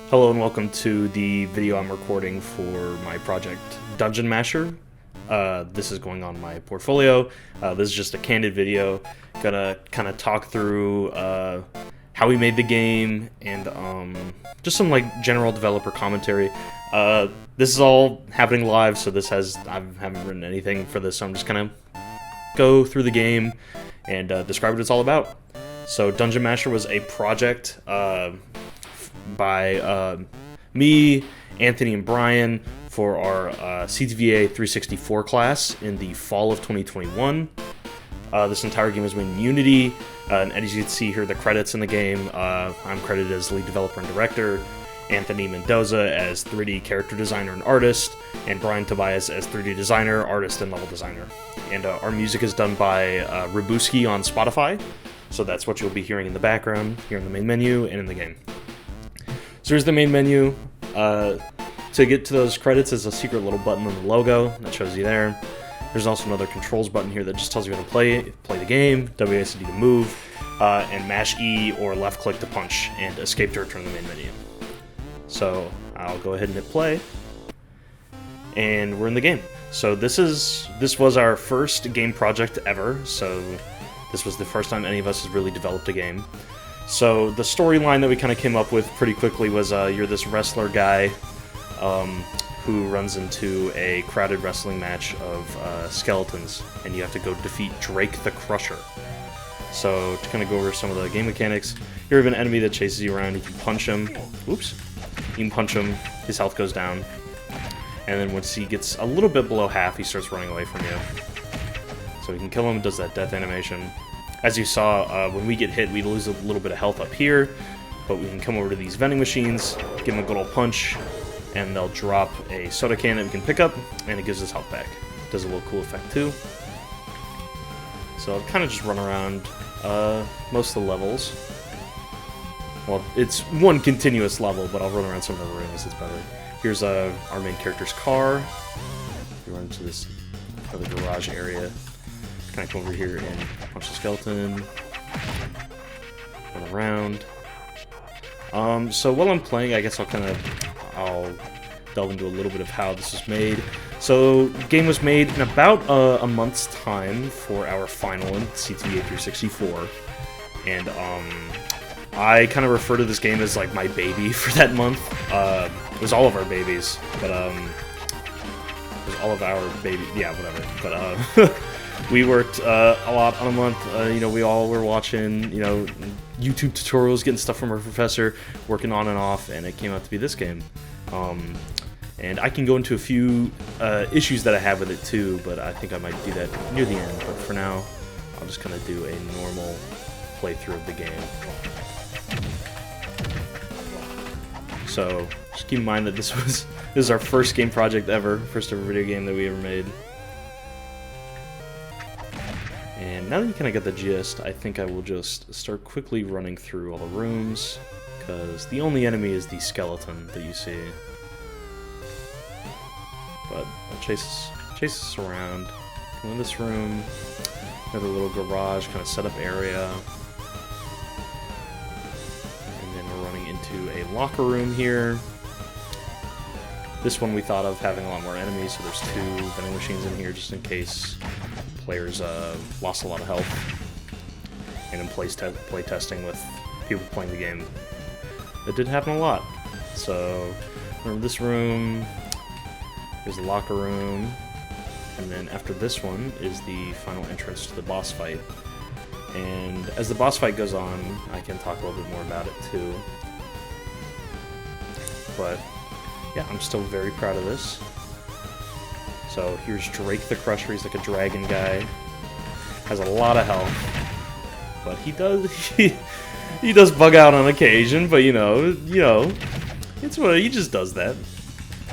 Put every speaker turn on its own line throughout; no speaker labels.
Hello and welcome to the video I'm recording for my project Dungeon Masher. This is going on my portfolio. This is just a candid video. Gonna kind of talk through how we made the game and just some like general developer commentary. This is all happening live, so I haven't written anything for this, so I'm just gonna go through the game and describe what it's all about. So Dungeon Masher was a project by me, Anthony, and Brian for our CTVA 364 class in the fall of 2021. This entire game was made in Unity, and as you can see here, the credits in the game, I'm credited as lead developer and director, Anthony Mendoza as 3D character designer and artist, and Brian Tobias as 3D designer, artist, and level designer. And our music is done by Rabooski on Spotify, so that's what you'll be hearing in the background, here in the main menu, and in the game. So here's the main menu. To get to those credits, there's a secret little button on the logo that shows you there. There's also another controls button here that just tells you how to play the game, WASD to move, and mash E or left click to punch, and escape to return to the main menu. So I'll go ahead and hit play, and we're in the game. So this was our first game project ever, so this was the first time any of us has really developed a game. So the storyline that we kind of came up with pretty quickly was you're this wrestler guy who runs into a crowded wrestling match of skeletons, and you have to go defeat Drake the Crusher. So to kind of go over some of the game mechanics, you have an enemy that chases you around. You can punch him. Oops. You can punch him. His health goes down. And then once he gets a little bit below half, he starts running away from you. So you can kill him. It does that death animation. As you saw, when we get hit, we lose a little bit of health up here, but we can come over to these vending machines, give them a good old punch, and they'll drop a soda can that we can pick up, and it gives us health back. It does a little cool effect too. So I'll kind of just run around most of the levels. Well, it's one continuous level, but I'll run around some of the rooms, it's better. Here's our main character's car. We run into this other garage area. Kind of come over here and punch the skeleton, run around. So while I'm playing, I guess I'll delve into a little bit of how this was made. So the game was made in about a month's time for our final in CTVA 364, and I kind of refer to this game as like my baby for that month. It was all of our babies, but it was all of our baby, yeah, whatever. But we worked a lot on a month. We all were watching, YouTube tutorials, getting stuff from our professor, working on and off, and it came out to be this game. And I can go into a few issues that I have with it too, but I think I might do that near the end. But for now, I'll just kind of do a normal playthrough of the game. So just keep in mind that this is our first game project ever, first ever video game that we ever made. And now that you kind of get the gist, I think I will just start quickly running through all the rooms, because the only enemy is the skeleton that you see. But I'll chase us around. Go in this room, another little garage kind of setup area. And then we're running into a locker room here. This one we thought of having a lot more enemies, so there's 2 vending machines in here just in case players lost a lot of health, and in play testing with people playing the game. It did happen a lot. So, remember this room, there's the locker room, and then after this one is the final entrance to the boss fight. And as the boss fight goes on, I can talk a little bit more about it too. But yeah, I'm still very proud of this. So here's Drake the Crusher. He's like a dragon guy. Has a lot of health, but he does bug out on occasion. But it's what he just does that.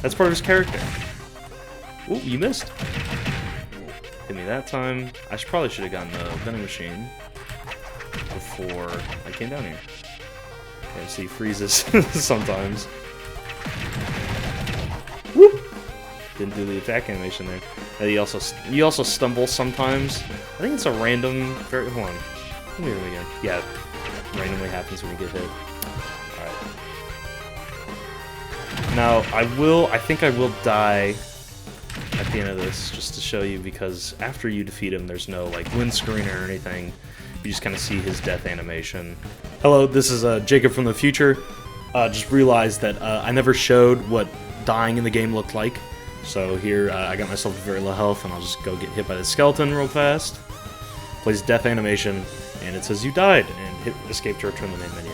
That's part of his character. Ooh, you missed. Hit me that time. I probably should have gotten the vending machine before I came down here. Yeah, see, he freezes sometimes. Whoop! Didn't do the attack animation there. And you also stumble sometimes. I think it's a random. Hold on. Let me read it again. Yeah, randomly happens when you get hit. All right. Now, I think I will die at the end of this, just to show you, because after you defeat him, there's no, like, win screen or anything. You just kind of see his death animation. Hello, this is Jacob from the future. Just realized that I never showed what dying in the game looked like. So here, I got myself very low health, and I'll just go get hit by the skeleton real fast. Plays death animation, and it says you died, and hit escape to return the main menu.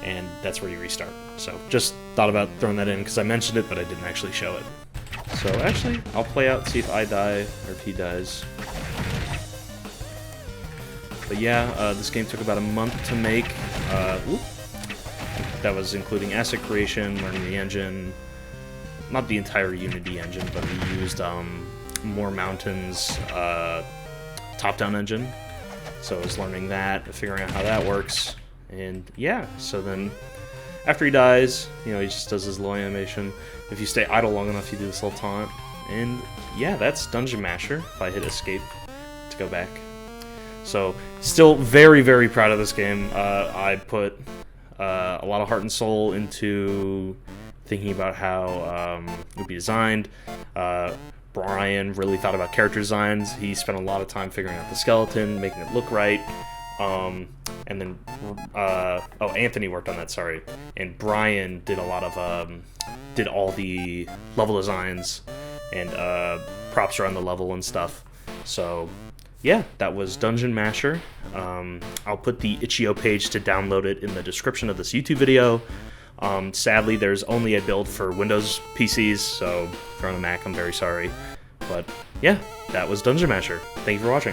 And that's where you restart. So just thought about throwing that in because I mentioned it, but I didn't actually show it. So actually, I'll play out, see if I die or if he dies. But yeah, this game took about a month to make. That was including asset creation, learning the engine. Not the entire Unity engine, but we used More Mountains top-down engine. So I was learning that, figuring out how that works. And yeah, so then after he dies, you know, he just does his low animation. If you stay idle long enough, you do this little taunt. And yeah, that's Dungeon Masher, if I hit escape to go back. So, still very, very proud of this game. I put a lot of heart and soul into thinking about how it would be designed. Brian really thought about character designs. He spent a lot of time figuring out the skeleton, making it look right. And then, Anthony worked on that, sorry. And Brian did a lot of, did all the level designs and props around the level and stuff. So, yeah, that was Dungeon Masher. I'll put the itch.io page to download it in the description of this YouTube video. Sadly, there's only a build for Windows PCs, so if you're on a Mac, I'm very sorry. But, yeah, that was Dungeon Masher. Thank you for watching.